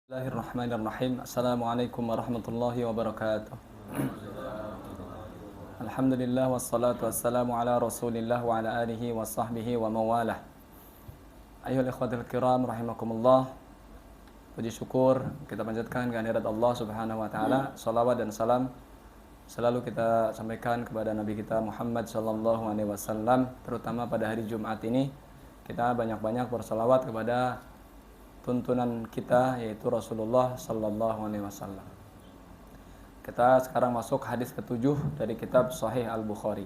Bismillahirrahmanirrahim. Assalamualaikum warahmatullahi wabarakatuh. Alhamdulillah wassalatu wassalamu ala Rasulillah wa ala alihi wa sahbihi wa mawalah. Ayyuhal ikhwatul kiram rahimakumullah. Puji syukur kita panjatkan kehadirat Allah Subhanahu wa taala. Salawat dan salam selalu kita sampaikan kepada Nabi kita Muhammad sallallahu alaihi wasallam, terutama pada hari Jumat ini kita banyak-banyak bersalawat kepada tuntunan kita, yaitu Rasulullah sallallahu alaihi wasallam. Kita sekarang masuk hadis ke-7 dari kitab Sahih Al-Bukhari.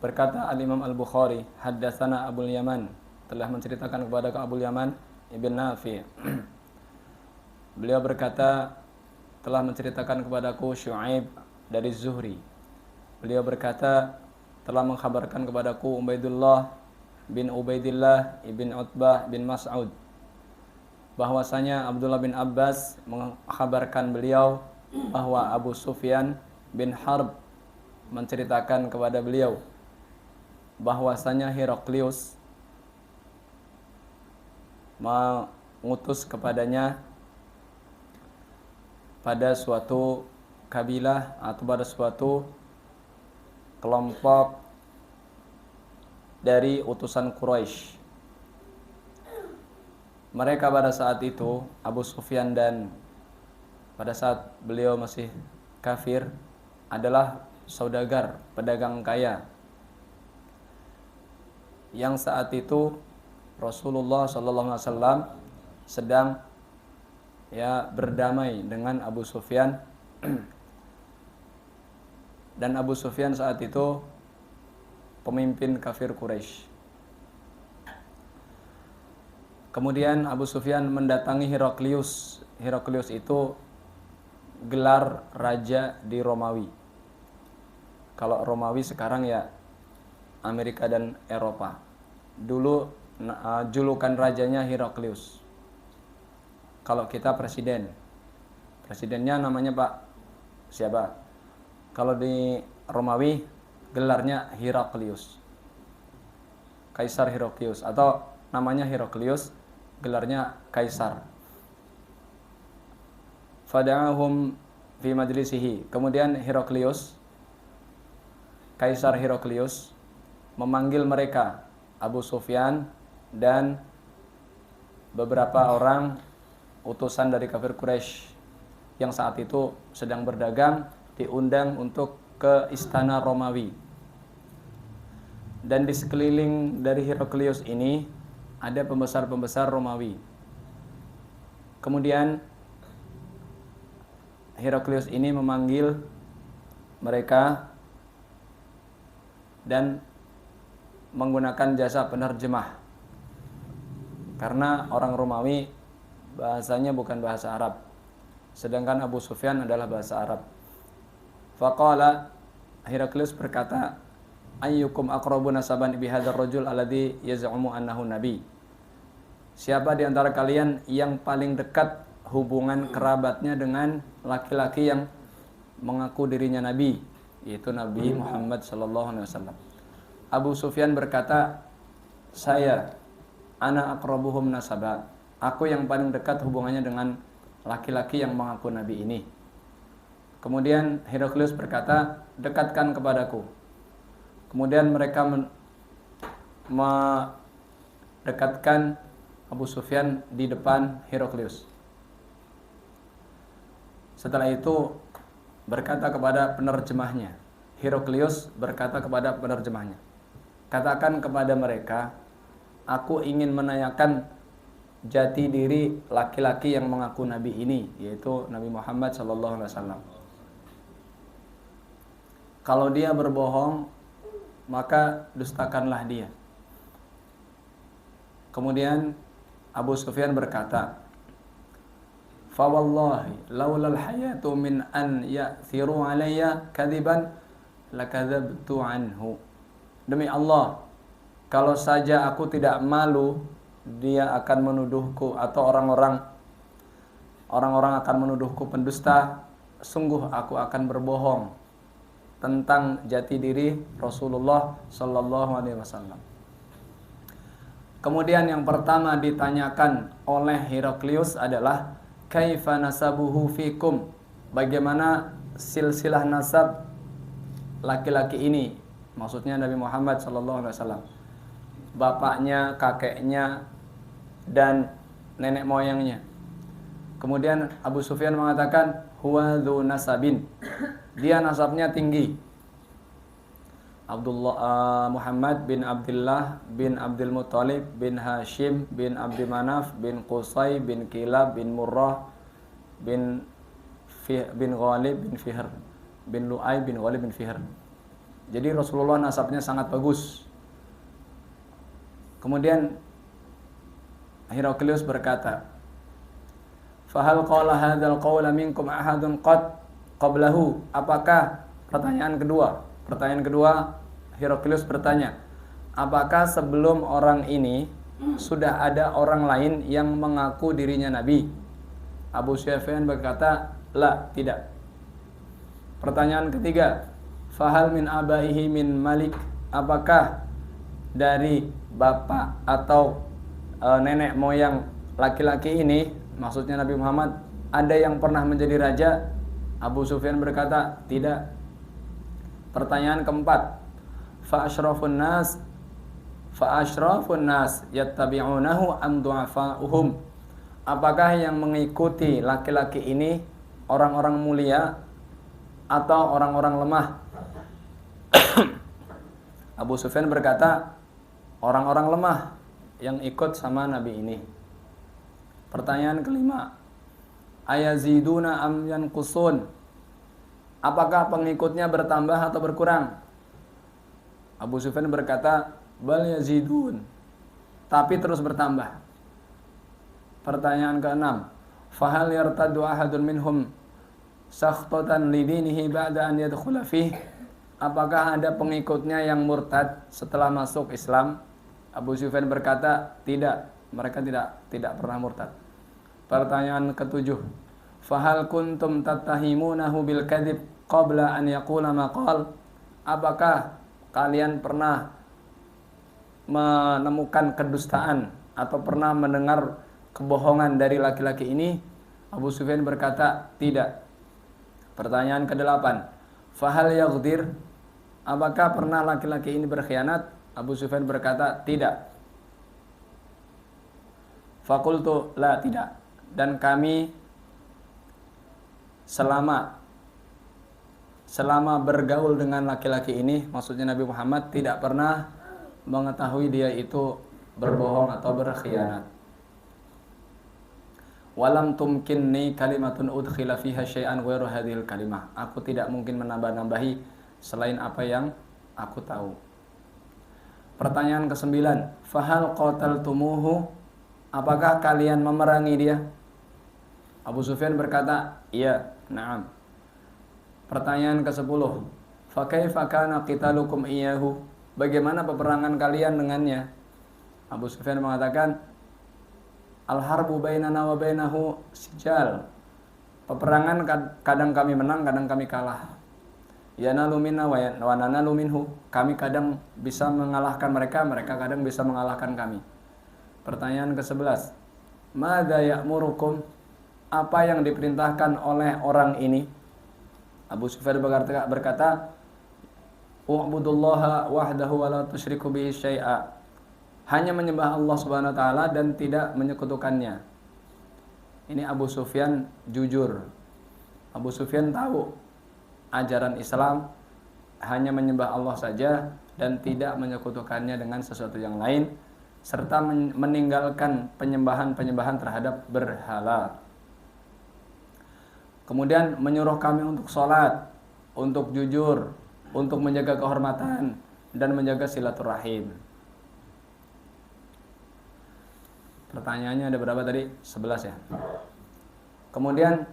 Berkata Al-Imam Al-Bukhari, haddatsana Abul Yaman, telah menceritakan kepada Abul Yaman Ibn Nafi'. Beliau berkata, telah menceritakan kepadaku Syu'aib dari Zuhri. Beliau berkata, telah mengkhabarkan kepadaku Ubaidullah bin Ubaidillah ibn Utbah bin Mas'ud, bahwasanya Abdullah bin Abbas mengkhabarkan beliau bahwa Abu Sufyan bin Harb menceritakan kepada beliau bahwasanya Heraklius mengutus kepadanya pada suatu kabilah atau pada suatu kelompok dari utusan Quraisy. Mereka pada saat itu, Abu Sufyan dan pada saat beliau masih kafir, adalah saudagar, pedagang kaya. Yang saat itu Rasulullah SAW sedang berdamai dengan Abu Sufyan. Dan Abu Sufyan saat itu pemimpin kafir Quraisy. Kemudian Abu Sufyan mendatangi Heraklius. Heraklius itu gelar raja di Romawi. Kalau Romawi sekarang ya Amerika dan Eropa. Dulu julukan rajanya Heraklius. Kalau kita presiden. Presidennya namanya Pak siapa? Kalau di Romawi gelarnya Heraklius. Kaisar Heraklius atau namanya Heraklius, gelarnya kaisar. Fada'ahum fi majlisihi. Kemudian Heraklius, kaisar Heraklius memanggil mereka, Abu Sufyan dan beberapa orang utusan dari kafir Quraisy yang saat itu sedang berdagang, diundang untuk ke istana Romawi. Dan di sekeliling dari Heraklius ini ada pembesar-pembesar Romawi. Kemudian Heraklius ini memanggil mereka dan menggunakan jasa penerjemah. Karena orang Romawi bahasanya bukan bahasa Arab, sedangkan Abu Sufyan adalah bahasa Arab. Faqala, Heraklius berkata, ayyukum aqrabu nasaban bi hadzal rajul alladhi yaz'umu annahu nabi. Siapa di antara kalian yang paling dekat hubungan kerabatnya dengan laki-laki yang mengaku dirinya nabi, yaitu Nabi Muhammad sallallahu alaihi wasallam. Abu Sufyan berkata, saya ana aqrabuhum nasaba. Aku yang paling dekat hubungannya dengan laki-laki yang mengaku nabi ini. Kemudian Heraklius berkata, dekatkan kepadaku. Kemudian mereka mendekatkan Abu Sufyan di depan Heraklius. Setelah itu berkata kepada penerjemahnya. Heraklius berkata kepada penerjemahnya, katakan kepada mereka, aku ingin menanyakan jati diri laki-laki yang mengaku nabi ini, yaitu Nabi Muhammad SAW. Kalau dia berbohong, maka dustakanlah dia. Kemudian Abu Sufyan berkata, fa wallahi laulal hayatu min an ya'thiru alayya kadiban lakadzabtu anhu. Demi Allah, kalau saja aku tidak malu, dia akan menuduhku atau orang-orang akan menuduhku pendusta, sungguh aku akan berbohong tentang jati diri Rasulullah sallallahu alaihi wasallam. Kemudian yang pertama ditanyakan oleh Heraklius adalah kaifa nasabuhu fikum, bagaimana silsilah nasab laki-laki ini, maksudnya Nabi Muhammad sallallahu alaihi wasallam, bapaknya, kakeknya, dan nenek moyangnya. Kemudian Abu Sufyan mengatakan huwa dzu nasabin, dia nasabnya tinggi. Muhammad bin Abdullah bin Abdul Muttalib bin Hashim bin Abdi Manaf bin Qusay bin Kilab bin Murrah bin Ghalib bin Fihr bin Lu'ay bin Ghalib bin Fihr. Jadi Rasulullah nasabnya sangat bagus. Kemudian Heraklius berkata, "Fahal qala hadzal qawla minkum ahadun qad qablahu?" Apakah pertanyaan kedua Heraklius bertanya, apakah sebelum orang ini sudah ada orang lain yang mengaku dirinya nabi? Abu Sufyan berkata, "La, tidak." Pertanyaan ketiga, "Fahal min abaihi min malik?" Apakah dari bapak atau nenek moyang laki-laki ini, maksudnya Nabi Muhammad, ada yang pernah menjadi raja? Abu Sufyan berkata, tidak. Pertanyaan keempat, fa asyrafun nas yattabi'unahu am du'afa'uhum? Apakah yang mengikuti laki-laki ini orang-orang mulia atau orang-orang lemah? Abu Sufyan berkata, orang-orang lemah yang ikut sama Nabi ini. Pertanyaan kelima, ayaziduna am yanqusun? Apakah pengikutnya bertambah atau berkurang? Abu Sufyan berkata, bal yazidun, tapi terus bertambah. Pertanyaan keenam, fahal yartaddu ahadun minhum sakhtatan lidinihi ba'da an yadkhula fih? Apakah ada pengikutnya yang murtad setelah masuk Islam? Abu Sufyan berkata, tidak, mereka tidak pernah murtad. Pertanyaan ketujuh, fahal kuntum tattahimunahu bil kadzib qabla an yaqula ma qala? Apakah kalian pernah menemukan kedustaan atau pernah mendengar kebohongan dari laki-laki ini? Abu Sufyan berkata, tidak. Pertanyaan ke-8, fahal yaghdir? Apakah pernah laki-laki ini berkhianat? Abu Sufyan berkata, tidak. Fakultu, la, tidak. Dan kami selama bergaul dengan laki-laki ini, maksudnya Nabi Muhammad, tidak pernah mengetahui dia itu berbohong atau berkhianat. Walam tumkinni kalimatun udkhila fiha syai'an ghairu hadhil kalimah. Aku tidak mungkin menambah-nambahi selain apa yang aku tahu. Pertanyaan ke-9, fahal qataltumuhu? Apakah kalian memerangi dia? Abu Sufyan berkata, iya, na'am. Pertanyaan ke-10, fa kaifa kana qitalukum iyyahu? Bagaimana peperangan kalian dengannya? Abu Sufyan mengatakan, al-harbu bainana wa bainahu sijal. Peperangan kadang kami menang, kadang kami kalah. Yanalu minna wa nanalu minhu. Kami kadang bisa mengalahkan mereka, mereka kadang bisa mengalahkan kami. Pertanyaan ke-11, madza ya'murukum? Apa yang diperintahkan oleh orang ini? Abu Sufyan berkata, u'budullaha wahdahu wa la tusyriku bihi syai'a. Hanya menyembah Allah Subhanahu wa taala dan tidak menyekutukannya. Ini Abu Sufyan jujur. Abu Sufyan tahu ajaran Islam hanya menyembah Allah saja dan tidak menyekutukannya dengan sesuatu yang lain, serta meninggalkan penyembahan terhadap berhala. Kemudian menyuruh kami untuk sholat, untuk jujur, untuk menjaga kehormatan, dan menjaga silaturahim. Pertanyaannya ada berapa tadi? 11 ya. Kemudian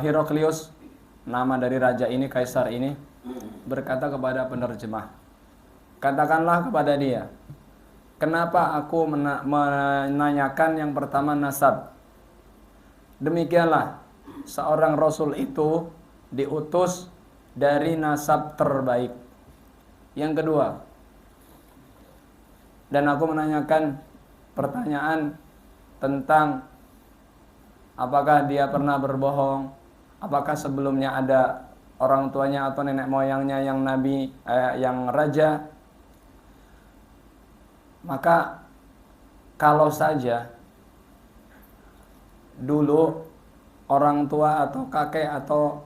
Heraklius, nama dari raja ini, kaisar ini, berkata kepada penerjemah, katakanlah kepada dia, kenapa aku menanyakan yang pertama nasab? Demikianlah, seorang rasul itu diutus dari nasab terbaik. Yang kedua, dan aku menanyakan pertanyaan tentang Apakah dia pernah berbohong? Apakah sebelumnya ada orang tuanya atau nenek moyangnya yang nabi, yang raja? Maka kalau saja dulu orang tua atau kakek atau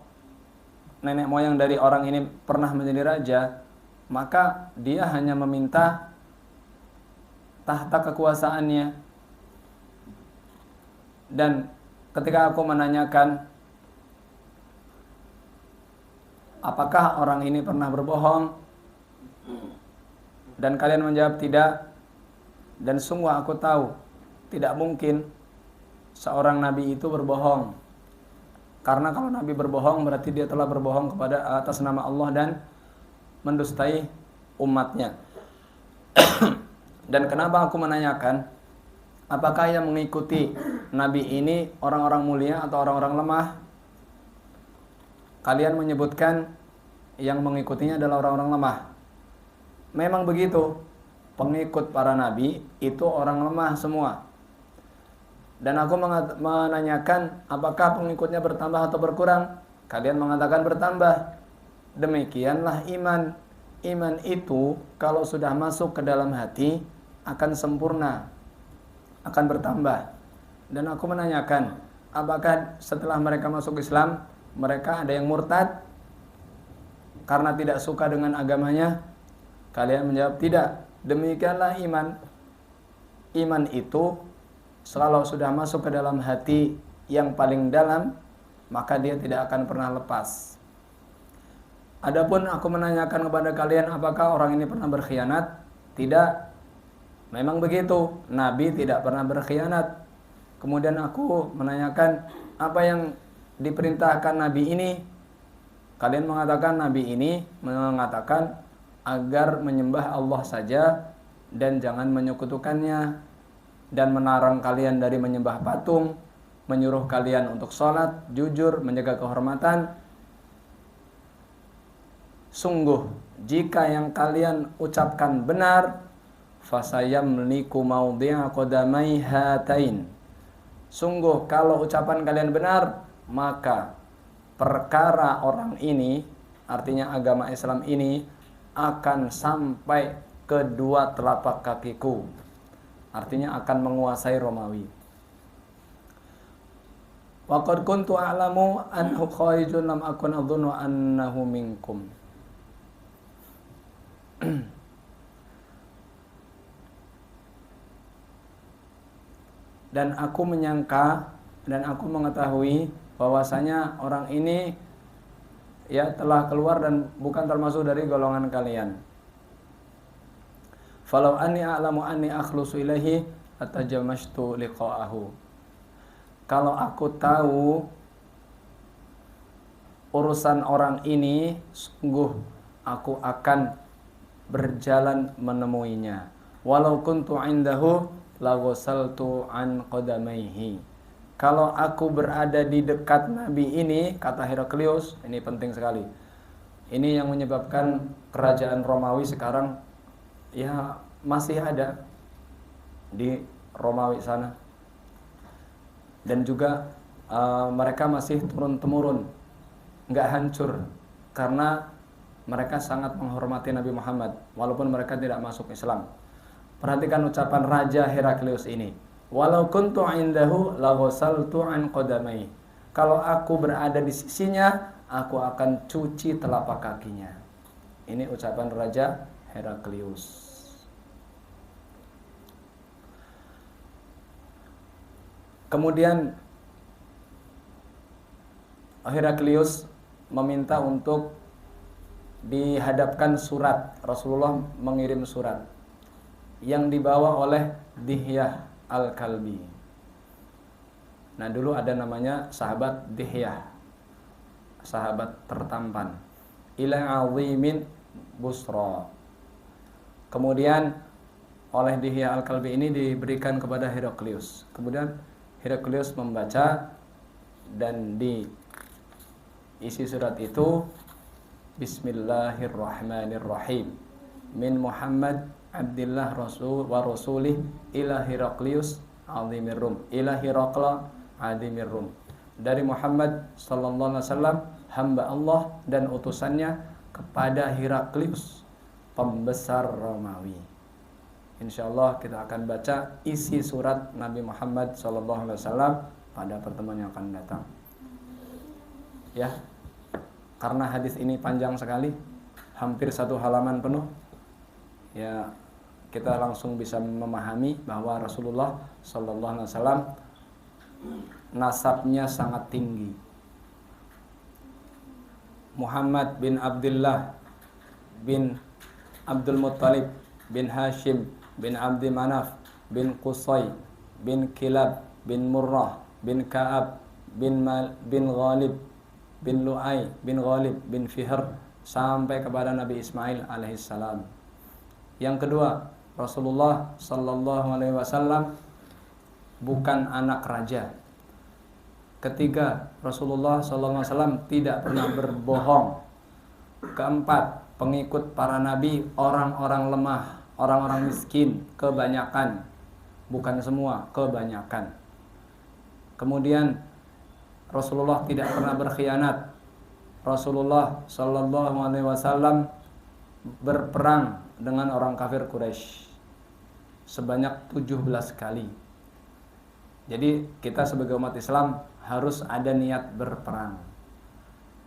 nenek moyang dari orang ini pernah menjadi raja, maka dia hanya meminta tahta kekuasaannya. Dan ketika aku menanyakan apakah orang ini pernah berbohong, dan kalian menjawab tidak, dan sungguh aku tahu tidak mungkin seorang nabi itu berbohong. Karena kalau nabi berbohong berarti dia telah berbohong kepada atas nama Allah dan mendustai umatnya. Dan kenapa aku menanyakan apakah yang mengikuti nabi ini orang-orang mulia atau orang-orang lemah? Kalian menyebutkan yang mengikutinya adalah orang-orang lemah. Memang begitu. Pengikut para nabi itu orang lemah semua. Dan aku menanyakan apakah pengikutnya bertambah atau berkurang? Kalian mengatakan bertambah. Demikianlah iman. Iman itu kalau sudah masuk ke dalam hati akan sempurna, akan bertambah. Dan aku menanyakan apakah setelah mereka masuk Islam mereka ada yang murtad karena tidak suka dengan agamanya? Kalian menjawab tidak. Demikianlah iman. Iman itu kalau sudah masuk ke dalam hati yang paling dalam, maka dia tidak akan pernah lepas. Adapun aku menanyakan kepada kalian apakah orang ini pernah berkhianat? Tidak. Memang begitu. Nabi tidak pernah berkhianat. Kemudian aku menanyakan apa yang diperintahkan Nabi ini? Kalian mengatakan Nabi ini mengatakan agar menyembah Allah saja dan jangan menyekutukannya, dan melarang kalian dari menyembah patung, menyuruh kalian untuk sholat, jujur, menjaga kehormatan. Sungguh jika yang kalian ucapkan benar, fasayamliku mawdi'a qadamai hatain. Sungguh kalau ucapan kalian benar, maka perkara orang ini, artinya agama Islam ini, akan sampai kedua telapak kakiku. Artinya akan menguasai Romawi. Wa qad kuntu a'lamu annahu kharijun lam akun adhunnu annahu minkum. Dan aku menyangka dan aku mengetahui bahwasanya orang ini telah keluar dan bukan termasuk dari golongan kalian. Falau anni a'lamu anni akhlusu ilaihi atajamashtu liqa'ahu. Kalau aku tahu urusan orang ini, sungguh aku akan berjalan menemuinya. Walau kuntu indahu laghasaltu an qadamaihi. Kalau aku berada di dekat Nabi ini, kata Heraklius, ini penting sekali. Ini yang menyebabkan kerajaan Romawi sekarang masih ada di Romawi sana. Dan juga mereka masih turun-temurun, nggak hancur, karena mereka sangat menghormati Nabi Muhammad walaupun mereka tidak masuk Islam. Perhatikan ucapan Raja Heraklius ini. Walau kuntu indahu laghasaltu an qadamai. Kalau aku berada di sisinya, aku akan cuci telapak kakinya. Ini ucapan Raja Heraklius. Kemudian Heraklius meminta untuk dihadapkan surat. Rasulullah mengirim surat yang dibawa oleh Dihyah Al-Kalbi. Nah, dulu ada namanya sahabat Dihyah, sahabat tertampan. Ila azimin Busra. Kemudian oleh Dihyah Al-Kalbi ini diberikan kepada Heraklius. Kemudian Heraklius membaca, dan di isi surat itu Bismillahirrahmanirrahim. Min Muhammad Abdillah Rasul wa Rasulih ila Heraklius azimir Rum ila Herakla adimir rum. Dari Muhammad sallallahu alaihi wasallam, hamba Allah dan utusannya, kepada Heraklius, pembesar Romawi. Insyaallah kita akan baca isi surat Nabi Muhammad sallallahu alaihi wasallam pada pertemuan yang akan datang. Ya. Karena hadis ini panjang sekali, hampir 1 halaman penuh. Ya, kita langsung bisa memahami bahwa Rasulullah sallallahu alaihi wasallam nasabnya sangat tinggi. Muhammad bin Abdullah bin Abdul Muttalib bin Hashim bin Abdi Manaf bin Qusay bin Kilab bin Murrah bin Ka'ab bin Ghalib bin Lu'ay bin Ghalib bin Fihr sampai kepada Nabi Ismail alaihissalam. Yang kedua, Rasulullah sallallahu alaihi wasallam bukan anak raja. Ketiga, Rasulullah sallallahu alaihi wasallam tidak pernah berbohong. Keempat, pengikut para nabi orang-orang lemah, orang-orang miskin, kebanyakan, bukan semua, kebanyakan. Kemudian Rasulullah tidak pernah berkhianat. Rasulullah sallallahu alaihi wasallam berperang dengan orang kafir Quraisy sebanyak 17 kali. Jadi kita sebagai umat Islam harus ada niat berperang.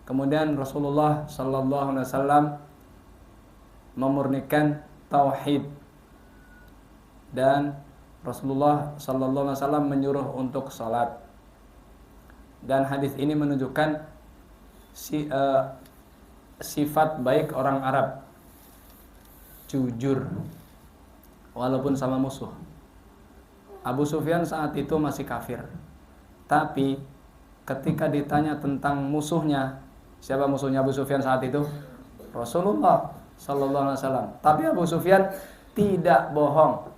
Kemudian Rasulullah sallallahu alaihi wasallam memurnikan tauhid, dan Rasulullah sallallahu alaihi wasallam menyuruh untuk salat. Dan hadis ini menunjukkan sifat baik orang Arab, jujur walaupun sama musuh. Abu Sufyan saat itu masih kafir, tapi ketika ditanya tentang musuhnya, siapa musuhnya Abu Sufyan saat itu? Rasulullah sallallahu alaihi wasallam. Tapi Abu Sufyan tidak bohong.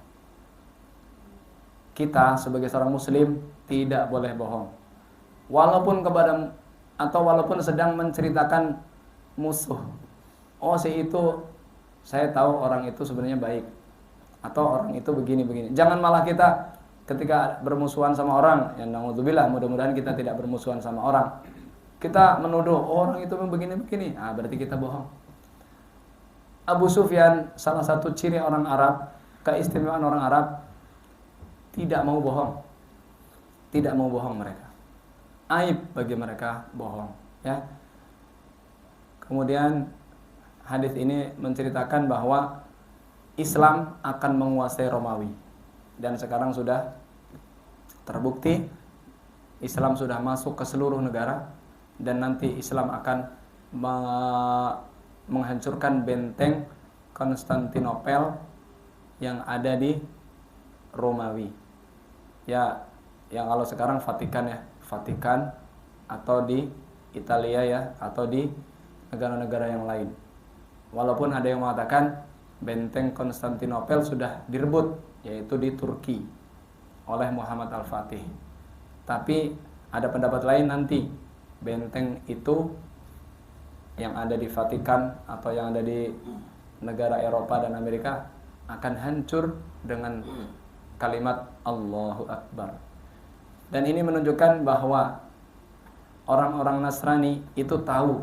Kita sebagai seorang muslim tidak boleh bohong. Walaupun sedang menceritakan musuh. Oh, si itu saya tahu orang itu sebenarnya baik, atau orang itu begini-begini. Jangan malah kita ketika bermusuhan sama orang, ya naudzubillah, mudah-mudahan kita tidak bermusuhan sama orang, kita menuduh orang itu begini-begini, berarti kita bohong. Abu Sufyan, salah satu ciri orang Arab, keistimewaan orang Arab, tidak mau bohong. Tidak mau bohong mereka. Aib bagi mereka bohong, ya. Kemudian hadis ini menceritakan bahwa Islam akan menguasai Romawi, dan sekarang sudah terbukti Islam sudah masuk ke seluruh negara, dan nanti Islam akan menghancurkan benteng Konstantinopel yang ada di Romawi. Ya, yang kalau sekarang Vatikan ya, Vatikan, atau di Italia ya, atau di negara-negara yang lain. Walaupun ada yang mengatakan benteng Konstantinopel sudah direbut, yaitu di Turki oleh Muhammad Al-Fatih. Tapi ada pendapat lain, nanti benteng itu yang ada di Vatikan atau yang ada di negara Eropa dan Amerika akan hancur dengan kalimat Allahu Akbar. Dan ini menunjukkan bahwa orang-orang Nasrani itu tahu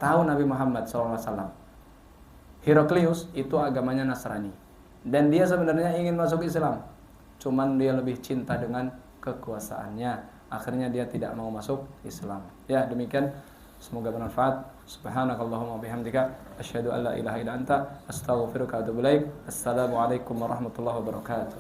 Nabi Muhammad SAW. Heraklius itu agamanya Nasrani, dan dia sebenarnya ingin masuk Islam, cuman dia lebih cinta dengan kekuasaannya. Akhirnya dia tidak mau masuk Islam. Ya, demikian. Semoga bermanfaat. Subhanakallahumma bihamdika asyhadu an la ilaha illa anta astaghfiruka wa atubu ilaik. Assalamualaikum warahmatullahi wabarakatuh.